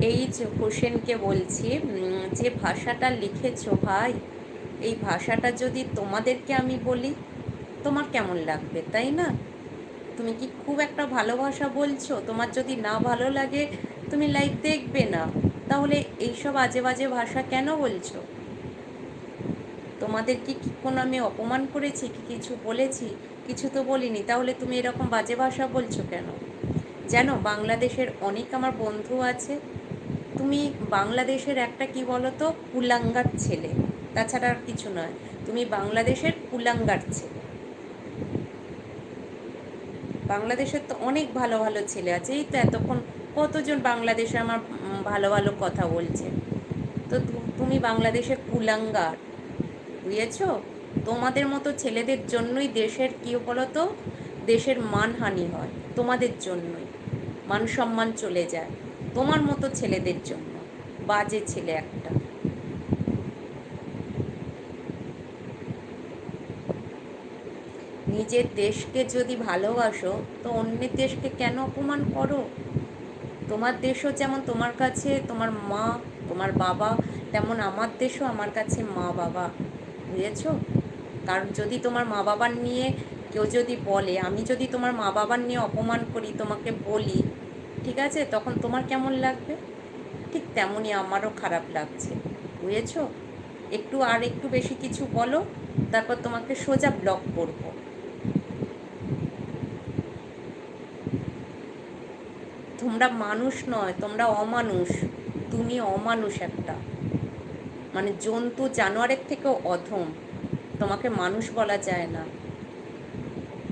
এই যে হোসেনকে বলছি, যে ভাষাটা লিখেছো ভাই, এই ভাষাটা যদি তোমাদেরকে আমি বলি, তোমার কেমন লাগবে, তাই না? তুমি কি খুব একটা ভালো ভাষা বলছো? তোমার যদি না ভালো লাগে, তুমি লাইভ দেখবে না। তাহলে এইসব আজে বাজে ভাষা কেন বলছো? তোমাদের কি কোনো আমি অপমান করেছি, কি কিছু বলেছি? কিছু তো বলিনি, তাহলে তুমি এরকম বাজে ভাষা বলছো কেন? জানো, বাংলাদেশের অনেক আমার বন্ধু আছে। তুমি বাংলাদেশের একটা কি বলো তো, কুলাঙ্গার ছেলে, তাছাড়া আর কিছু নয়। তুমি বাংলাদেশের কুলাঙ্গার ছেলে। বাংলাদেশের তো অনেক ভালো ভালো ছেলে আছে, এই তো এতক্ষণ কতজন বাংলাদেশে আমার ভালো ভালো কথা বলছে। তো তুমি বাংলাদেশের কুলাঙ্গার, বুঝেছো? তোমাদের মতো ছেলেদের জন্যই দেশের কি বলো তো, দেশের মানহানি হয়, তোমাদের জন্যই মান সম্মান চলে যায়, তোমার মতো ছেলেদের জন্য। বাজে ছেলে একটা। নিজের দেশকে যদি ভালোবাসো, তো অন্যের দেশকে কেন অপমান করো? তোমার দেশও যেমন তোমার কাছে তোমার মা, তোমার বাবা, তেমন আমার দেশও আমার কাছে মা বাবা, বুঝেছো? কারণ যদি তোমার মা বাবার নিয়ে কেউ যদি বলে, আমি যদি তোমার মা বাবার নিয়ে অপমান করি, তোমাকে বলি, ঠিক আছে, তখন তোমার কেমন লাগবে? ঠিক তেমনই আমারও খারাপ লাগছে, বুঝেছো? একটু বেশি কিছু বলো, তারপর তোমাকে সোজা ব্লক করবো। তোমরা মানুষ নয়, তোমরা অমানুষ। তুমি অমানুষ একটা, মানে জন্তু জানোয়ারের থেকেও অধম। তোমাকে মানুষ বলা যায় না।